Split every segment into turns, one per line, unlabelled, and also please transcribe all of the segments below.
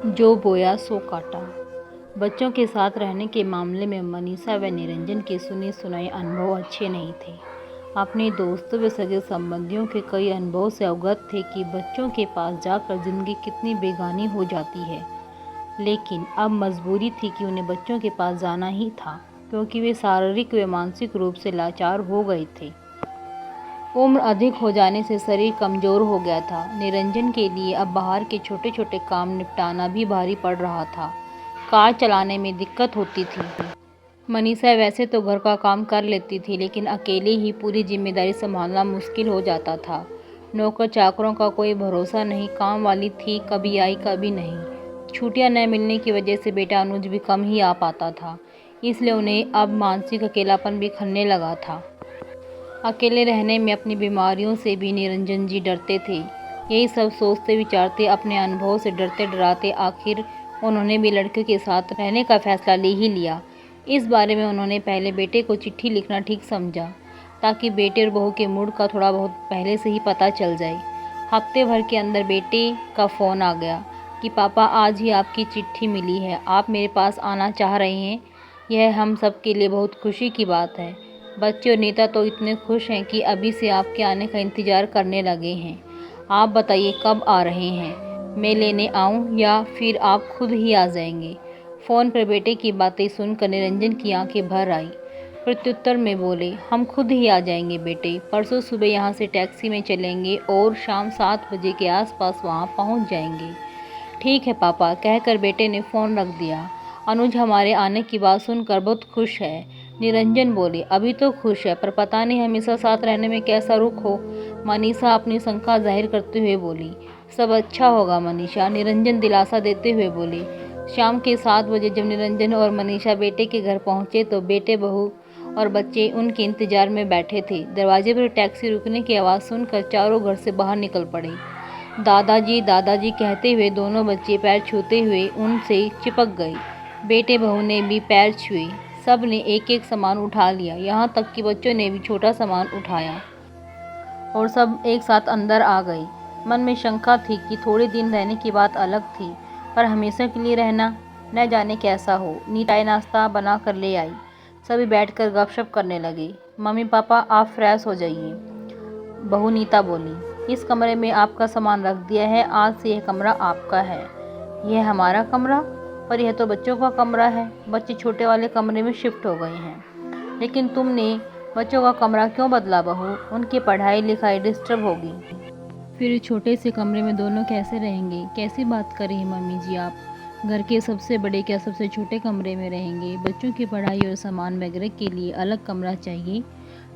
जो बोया सो काटा। बच्चों के साथ रहने के मामले में मनीषा व निरंजन के सुने सुनाए अनुभव अच्छे नहीं थे। अपने दोस्तों व सगे संबंधियों के कई अनुभवों से अवगत थे कि बच्चों के पास जाकर जिंदगी कितनी बेगानी हो जाती है। लेकिन अब मजबूरी थी कि उन्हें बच्चों के पास जाना ही था, क्योंकि वे शारीरिक व मानसिक रूप से लाचार हो गए थे। उम्र अधिक हो जाने से शरीर कमज़ोर हो गया था। निरंजन के लिए अब बाहर के छोटे छोटे काम निपटाना भी भारी पड़ रहा था। कार चलाने में दिक्कत होती थी। मनीषा वैसे तो घर का काम कर लेती थी, लेकिन अकेले ही पूरी जिम्मेदारी संभालना मुश्किल हो जाता था। नौकर चाकरों का कोई भरोसा नहीं, काम वाली थी, कभी आई कभी नहीं। छुट्टियां न मिलने की वजह से बेटा अनुज भी कम ही आ पाता था, इसलिए उन्हें अब मानसिक अकेलापन भी खलने लगा था। अकेले रहने में अपनी बीमारियों से भी निरंजन जी डरते थे। यही सब सोचते विचारते, अपने अनुभव से डरते डराते आखिर उन्होंने भी लड़के के साथ रहने का फैसला ले ही लिया। इस बारे में उन्होंने पहले बेटे को चिट्ठी लिखना ठीक समझा, ताकि बेटे और बहू के मूड का थोड़ा बहुत पहले से ही पता चल जाए। हफ्ते भर के अंदर बेटे का फ़ोन आ गया कि पापा आज ही आपकी चिट्ठी मिली है, आप मेरे पास आना चाह रहे हैं। यह हम सब के लिए बहुत खुशी की बात है। बच्चे और नीता तो इतने खुश हैं कि अभी से आपके आने का इंतज़ार करने लगे हैं। आप बताइए कब आ रहे हैं, मैं लेने आऊं या फिर आप खुद ही आ जाएंगे। फ़ोन पर बेटे की बातें सुनकर निरंजन की आंखें भर आई। प्रत्युत्तर में बोले, हम खुद ही आ जाएंगे बेटे, परसों सुबह यहाँ से टैक्सी में चलेंगे और शाम 7 बजे के आसपास वहाँ पहुँच जाएंगे। ठीक है पापा, कहकर बेटे ने फ़ोन रख दिया। अनुज हमारे आने की बात सुनकर बहुत खुश है। निरंजन बोले, अभी तो खुश है, पर पता नहीं हमेशा साथ रहने में कैसा रुख हो। मनीषा अपनी शंका जाहिर करते हुए बोली, सब अच्छा होगा मनीषा। निरंजन दिलासा देते हुए बोले। शाम के 7 बजे जब निरंजन और मनीषा बेटे के घर पहुंचे तो बेटे, बहू और बच्चे उनके इंतजार में बैठे थे। दरवाजे पर टैक्सी रुकने की आवाज़ सुनकर चारों घर से बाहर निकल पड़े। दादाजी कहते हुए दोनों बच्चे पैर छूते हुए उनसे चिपक गए। बेटे बहू ने भी पैर छुए। सब ने एक एक सामान उठा लिया, यहाँ तक कि बच्चों ने भी छोटा सामान उठाया और सब एक साथ अंदर आ गए। मन में शंका थी कि थोड़े दिन रहने की बात अलग थी, पर हमेशा के लिए रहना न जाने कैसा हो। नीता नाश्ता बना कर ले आई। सभी बैठकर गपशप करने लगे। मम्मी पापा आप फ्रेश हो जाइए, बहू नीता बोली। इस कमरे में आपका सामान रख दिया है, आज से यह कमरा आपका है। यह हमारा कमरा? पर यह तो बच्चों का कमरा है। बच्चे छोटे वाले कमरे में शिफ्ट हो गए हैं। लेकिन तुमने बच्चों का कमरा क्यों बदला बहू? उनकी पढ़ाई लिखाई डिस्टर्ब होगी। फिर छोटे से कमरे में दोनों कैसे रहेंगे? कैसी बात कर रही हैं मम्मी जी आप? घर के सबसे बड़े क्या सबसे छोटे कमरे में रहेंगे? बच्चों की पढ़ाई और सामान वगैरह के लिए अलग कमरा चाहिए।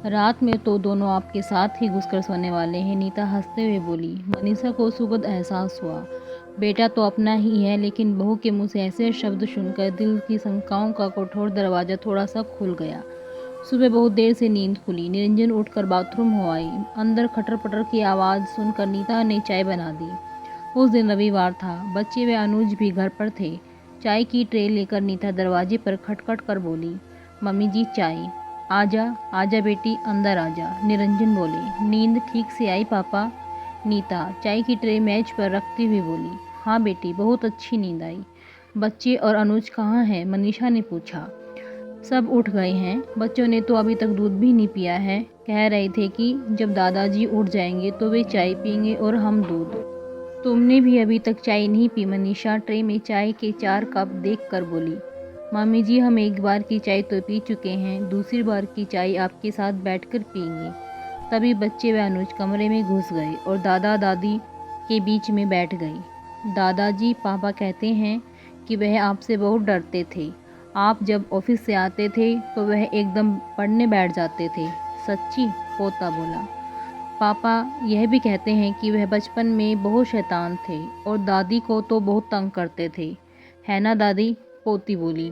रात में तो दोनों आपके साथ ही घुसकर सोने वाले हैं, नीता हंसते हुए बोली। मनीषा को सुखद एहसास हुआ। बेटा तो अपना ही है, लेकिन बहू के मुंह से ऐसे शब्द सुनकर दिल की शंकाओं का कठोर दरवाजा थोड़ा सा खुल गया। सुबह बहुत देर से नींद खुली। निरंजन उठकर बाथरूम हो आई। अंदर खटर पटर की आवाज़ सुनकर नीता ने चाय बना दी। उस दिन रविवार था। बच्चे व अनुज भी घर पर थे। चाय की ट्रे लेकर नीता दरवाजे पर खटखट कर बोली, मम्मी जी चाय। आजा आजा बेटी, अंदर आजा, निरंजन बोले। नींद ठीक से आई पापा? नीता चाय की ट्रे मेज पर रखती हुई बोली। हाँ बेटी, बहुत अच्छी नींद आई। बच्चे और अनुज कहाँ हैं? मनीषा ने पूछा। सब उठ गए हैं। बच्चों ने तो अभी तक दूध भी नहीं पिया है। कह रहे थे कि जब दादाजी उठ जाएंगे तो वे चाय पियेंगे और हम दूध। तुमने भी अभी तक चाय नहीं पी? मनीषा ट्रे में चाय के 4 कप देख कर बोली। मम्मी जी, हम एक बार की चाय तो पी चुके हैं, दूसरी बार की चाय आपके साथ बैठकर पियेंगे। तभी बच्चे व अनुज कमरे में घुस गए और दादा दादी के बीच में बैठ गए। दादाजी, पापा कहते हैं कि वह आपसे बहुत डरते थे। आप जब ऑफिस से आते थे तो वह एकदम पढ़ने बैठ जाते थे। सच्ची? पोता बोला। पापा यह भी कहते हैं कि वह बचपन में बहुत शैतान थे और दादी को तो बहुत तंग करते थे, है ना दादी? पोती बोली।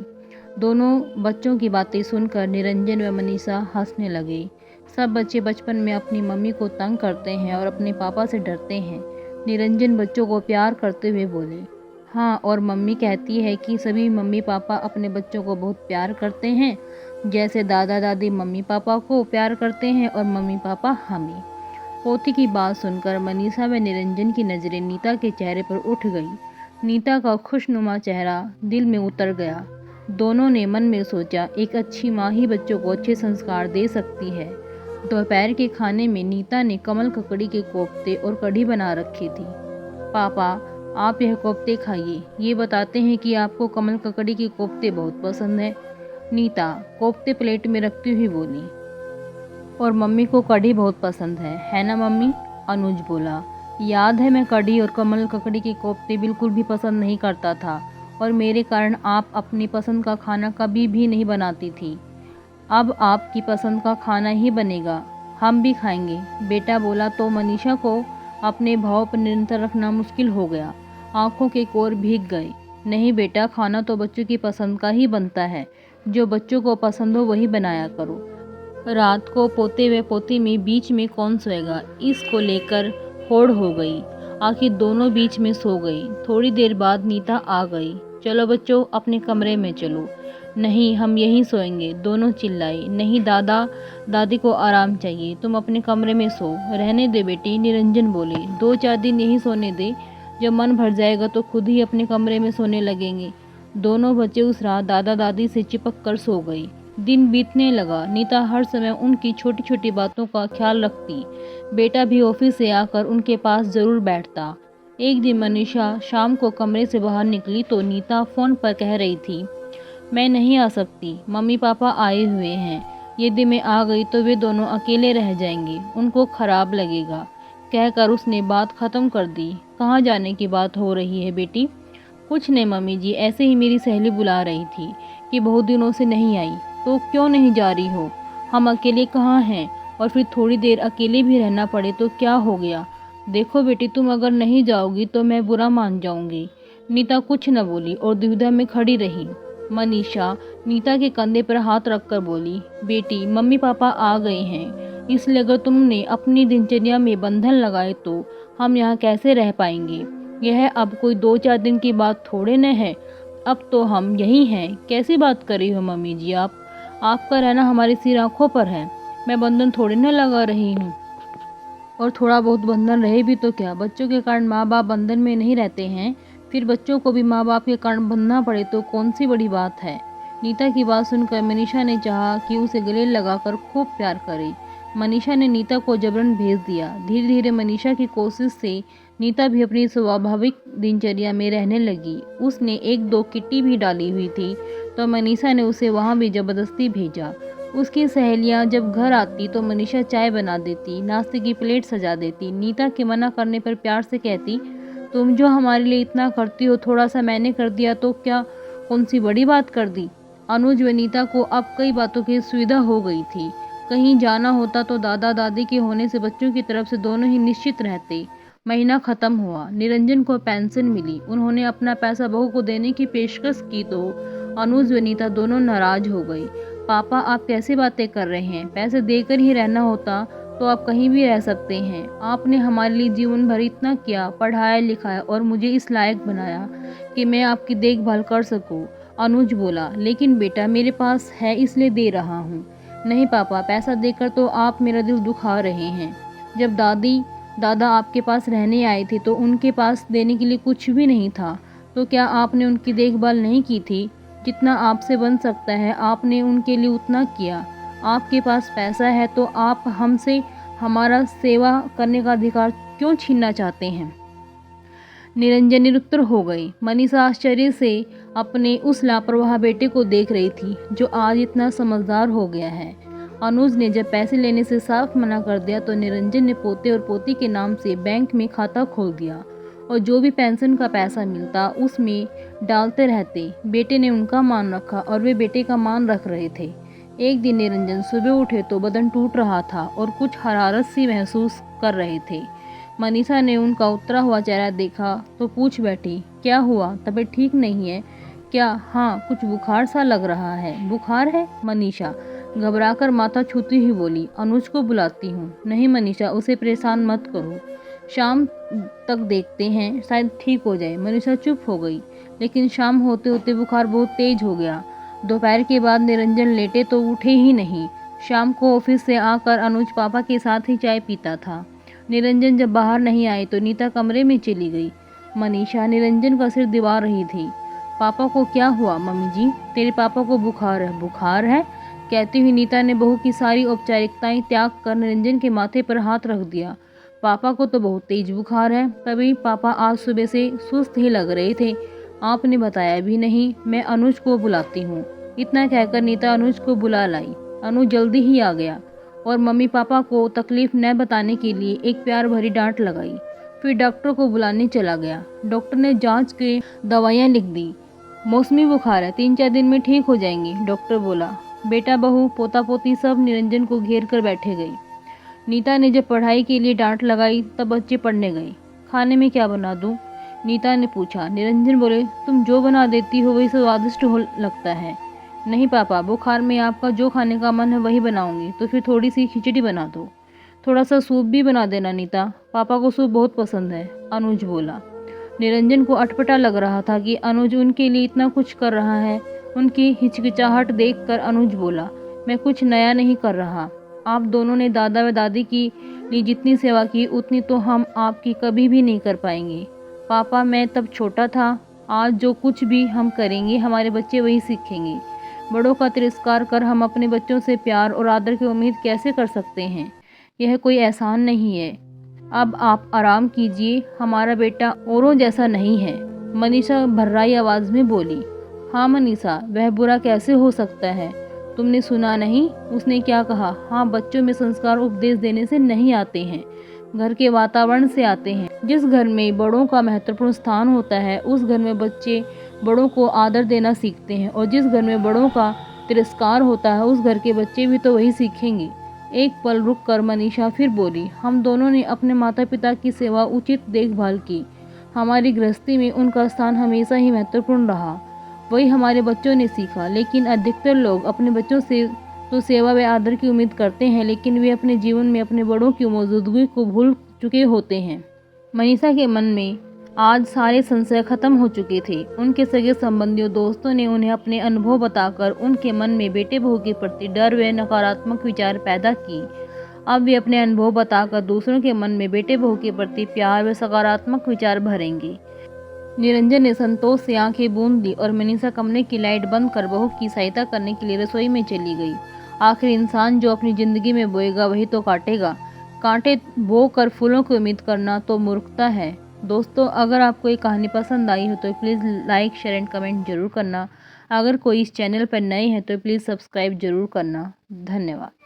दोनों बच्चों की बातें सुनकर निरंजन व मनीषा हंसने लगे। सब बच्चे बचपन में अपनी मम्मी को तंग करते हैं और अपने पापा से डरते हैं। निरंजन बच्चों को प्यार करते हुए बोले। हाँ, और मम्मी कहती है कि सभी मम्मी पापा अपने बच्चों को बहुत प्यार करते हैं, जैसे दादा दादी मम्मी पापा को प्यार करते हैं और मम्मी पापा हमें। पोती की बात सुनकर मनीषा व निरंजन की नज़रें नीता के चेहरे पर उठ गई। नीता का खुशनुमा चेहरा दिल में उतर गया। दोनों ने मन में सोचा, एक अच्छी माँ ही बच्चों को अच्छे संस्कार दे सकती है। दोपहर के खाने में नीता ने कमल ककड़ी के कोफ्ते और कढ़ी बना रखी थी। पापा, आप यह कोफ्ते खाइए, ये बताते हैं कि आपको कमल ककड़ी के कोफ्ते बहुत पसंद है। नीता कोफ्ते प्लेट में रखती हुई बोली। और मम्मी को कढ़ी बहुत पसंद है ना मम्मी? अनुज बोला। याद है, मैं कढ़ी और कमल ककड़ी के कोफ्ते बिल्कुल भी पसंद नहीं करता था और मेरे कारण आप अपनी पसंद का खाना कभी भी नहीं बनाती थी। अब आपकी पसंद का खाना ही बनेगा, हम भी खाएंगे, बेटा बोला तो मनीषा को अपने भाव पर निरंतर रखना मुश्किल हो गया। आंखों के कोर भीग गए। नहीं बेटा, खाना तो बच्चों की पसंद का ही बनता है, जो बच्चों को पसंद हो वही बनाया करो। रात को पोते व पोती में बीच में कौन सोएगा, इसको लेकर होड़ हो गई। आखिर दोनों बीच में सो गई। थोड़ी देर बाद नीता आ गई। चलो बच्चों, अपने कमरे में चलो। नहीं, हम यहीं सोएंगे, दोनों चिल्लाए। नहीं दादा दादी को आराम चाहिए, तुम अपने कमरे में सो। रहने दे बेटी, निरंजन बोले, 2-4 दिन यहीं सोने दे, जब मन भर जाएगा तो खुद ही अपने कमरे में सोने लगेंगे। दोनों बच्चे उस रात दादा दादी से चिपक कर सो गए। दिन बीतने लगा। नीता हर समय उनकी छोटी छोटी बातों का ख्याल रखती। बेटा भी ऑफिस से आकर उनके पास जरूर बैठता। एक दिन मनीषा शाम को कमरे से बाहर निकली तो नीता फोन पर कह रही थी, मैं नहीं आ सकती, मम्मी पापा आए हुए हैं, यदि मैं आ गई तो वे दोनों अकेले रह जाएंगे, उनको खराब लगेगा। कहकर उसने बात खत्म कर दी। कहाँ जाने की बात हो रही है बेटी? कुछ नहीं मम्मी जी, ऐसे ही मेरी सहेली बुला रही थी कि बहुत दिनों से नहीं आई। तो क्यों नहीं जा रही हो? हम अकेले कहाँ हैं, और फिर थोड़ी देर अकेले भी रहना पड़े तो क्या हो गया? देखो बेटी, तुम अगर नहीं जाओगी तो मैं बुरा मान जाऊंगी। नीता कुछ न बोली और दुविधा में खड़ी रही। मनीषा नीता के कंधे पर हाथ रखकर बोली, बेटी मम्मी पापा आ गए हैं, इसलिए अगर तुमने अपनी दिनचर्या में बंधन लगाए तो हम यहाँ कैसे रह पाएंगे? यह अब कोई 2-4 दिन की बात थोड़े न है, अब तो हम यही हैं। कैसी बात कर रही हो मम्मी जी आप? आपका रहना हमारी सिर आंखों पर है। मैं बंधन थोड़ी न लगा रही हूँ, और थोड़ा बहुत बंधन रहे भी तो क्या, बच्चों के कारण माँ बाप बंधन में नहीं रहते हैं, फिर बच्चों को भी माँ बाप के कारण बंधना पड़े तो कौन सी बड़ी बात है। नीता की बात सुनकर मनीषा ने चाहा कि उसे गले लगाकर खूब प्यार करे। मनीषा ने नीता को जबरन भेज दिया। धीरे धीरे मनीषा की कोशिश से नीता भी अपनी स्वाभाविक दिनचर्या में रहने लगी। उसने 1-2 किट्टी भी डाली हुई थी तो मनीषा ने उसे वहाँ भी जबरदस्ती भेजा। उसकी सहेलियां जब घर आती तो मनीषा चाय बना देती, नाश्ते की प्लेट सजा देती। नीता के मना करने पर प्यार से कहती, तुम जो हमारे लिए इतना करती हो, थोड़ा सा मैंने कर दिया तो क्या कौन सी बड़ी बात कर दी। अनुज व नीता को अब कई बातों की सुविधा हो गई थी। कहीं जाना होता तो दादा दादी के होने से बच्चों की तरफ से दोनों ही निश्चित रहते। महीना खत्म हुआ। निरंजन को पेंशन मिली। उन्होंने अपना पैसा बहू को देने की पेशकश की तो अनुज व नीता दोनों नाराज हो गई। पापा आप कैसी बातें कर रहे हैं? पैसे देकर ही रहना होता तो आप कहीं भी रह सकते हैं। आपने हमारे लिए जीवन भर इतना किया, पढ़ाया लिखाया और मुझे इस लायक बनाया कि मैं आपकी देखभाल कर सकूं। अनुज बोला, लेकिन बेटा मेरे पास है इसलिए दे रहा हूँ। नहीं पापा, पैसा देकर तो आप मेरा दिल दुखा रहे हैं। जब दादी दादा आपके पास रहने आए थे तो उनके पास देने के लिए कुछ भी नहीं था, तो क्या आपने उनकी देखभाल नहीं की थी? जितना आपसे बन सकता है आपने उनके लिए उतना किया। आपके पास पैसा है तो आप हमसे हमारा सेवा करने का अधिकार क्यों छीनना चाहते हैं? निरंजन निरुत्तर हो गई। मनीषा आश्चर्य से अपने उस लापरवाह बेटे को देख रही थी जो आज इतना समझदार हो गया है। अनुज ने जब पैसे लेने से साफ मना कर दिया तो निरंजन ने पोते और पोती के नाम से बैंक में खाता खोल दिया और जो भी पेंशन का पैसा मिलता उसमें डालते रहते। बेटे ने उनका मान रखा और वे बेटे का मान रख रहे थे। एक दिन निरंजन सुबह उठे तो बदन टूट रहा था और कुछ हरारत सी महसूस कर रहे थे। मनीषा ने उनका उतरा हुआ चेहरा देखा तो पूछ बैठी, क्या हुआ, तबीयत ठीक नहीं है क्या? हाँ, कुछ बुखार सा लग रहा है। बुखार है? मनीषा घबराकर माथा छूती हुई बोली। अनुज को बुलाती हूँ। नहीं मनीषा, उसे परेशान मत करो, शाम तक देखते हैं, शायद ठीक हो जाए। मनीषा चुप हो गई, लेकिन शाम होते होते बुखार बहुत तेज हो गया। दोपहर के बाद निरंजन लेटे तो उठे ही नहीं। शाम को ऑफिस से आकर अनुज पापा के साथ ही चाय पीता था। निरंजन जब बाहर नहीं आए तो नीता कमरे में चली गई। मनीषा निरंजन का सिर दबा रही थी। पापा को क्या हुआ मम्मी जी? तेरे पापा को बुखार है। बुखार है? कहती हुई नीता ने बहू की सारी औपचारिकताएं त्याग कर निरंजन के माथे पर हाथ रख दिया। पापा को तो बहुत तेज बुखार है। तभी पापा आज सुबह से सुस्त ही लग रहे थे। आपने बताया भी नहीं। मैं अनुज को बुलाती हूँ। इतना कहकर नीता अनुज को बुला लाई। अनुज जल्दी ही आ गया और मम्मी पापा को तकलीफ न बताने के लिए एक प्यार भरी डांट लगाई। फिर डॉक्टर को बुलाने चला गया। डॉक्टर ने जांच के दवाइयाँ लिख दी। मौसमी बुखार है, 3-4 दिन में ठीक हो जाएंगी, डॉक्टर बोला। बेटा बहू पोता पोती सब निरंजन को घेर कर बैठे गए। नीता ने जब पढ़ाई के लिए डांट लगाई तब बच्चे पढ़ने गए। खाने में क्या बना दूं? नीता ने पूछा। निरंजन बोले, तुम जो बना देती हो वही स्वादिष्ट हो लगता है। नहीं पापा, बुखार में आपका जो खाने का मन है वही बनाऊंगी। तो फिर थोड़ी सी खिचड़ी बना दो। थोड़ा सा सूप भी बना देना नीता, पापा को सूप बहुत पसंद है, अनुज बोला। निरंजन को अटपटा लग रहा था कि अनुज उनके लिए इतना कुछ कर रहा है। उनकी हिचकिचाहट देखकर अनुज बोला, मैं कुछ नया नहीं कर रहा। आप दोनों ने दादा व दादी की लिए जितनी सेवा की उतनी तो हम आपकी कभी भी नहीं कर पाएंगे। पापा मैं तब छोटा था, आज जो कुछ भी हम करेंगे हमारे बच्चे वही सीखेंगे। बड़ों का तिरस्कार कर हम अपने बच्चों से प्यार और आदर की उम्मीद कैसे कर सकते हैं? यह कोई एहसान नहीं है। अब आप आराम कीजिए, हमारा बेटा औरों जैसा नहीं है। मनीषा भर्राई आवाज में बोली। हाँ मनीषा, वह बुरा कैसे हो सकता है? तुमने सुना नहीं उसने क्या कहा? हाँ, बच्चों में संस्कार उपदेश देने से नहीं आते हैं, घर के वातावरण से आते हैं। जिस घर में बड़ों का महत्वपूर्ण स्थान होता है उस घर में बच्चे बड़ों को आदर देना सीखते हैं, और जिस घर में बड़ों का तिरस्कार होता है उस घर के बच्चे भी तो वही सीखेंगे। एक पल रुक कर मनीषा फिर बोली, हम दोनों ने अपने माता पिता की सेवा उचित देखभाल की। हमारी गृहस्थी में उनका स्थान हमेशा ही महत्वपूर्ण रहा। वही हमारे बच्चों ने सीखा। लेकिन अधिकतर लोग अपने बच्चों से तो सेवा व आदर की उम्मीद करते हैं, लेकिन वे अपने जीवन में अपने बड़ों की मौजूदगी को भूल चुके होते हैं। मनीषा के मन में आज सारे संशय खत्म हो चुके थे। उनके सगे संबंधियों दोस्तों ने उन्हें अपने अनुभव बताकर उनके मन में बेटे बहू के प्रति डर व नकारात्मक विचार पैदा की। अब वे अपने अनुभव बताकर दूसरों के मन में बेटे बहू के प्रति प्यार व सकारात्मक विचार भरेंगे। निरंजन ने संतोष से आंखें बूंद ली और मनीषा कमरे की लाइट बंद कर बहू की सहायता करने के लिए रसोई में चली गई। आखिर इंसान जो अपनी जिंदगी में बोएगा वही तो काटेगा। कांटे बो कर फूलों की उम्मीद करना तो मूर्खता है। दोस्तों, अगर आपको ये कहानी पसंद आई हो तो please like share and comment जरूर करना। अगर कोई इस चैनल पर नए हैं तो प्लीज़ सब्सक्राइब जरूर करना। धन्यवाद।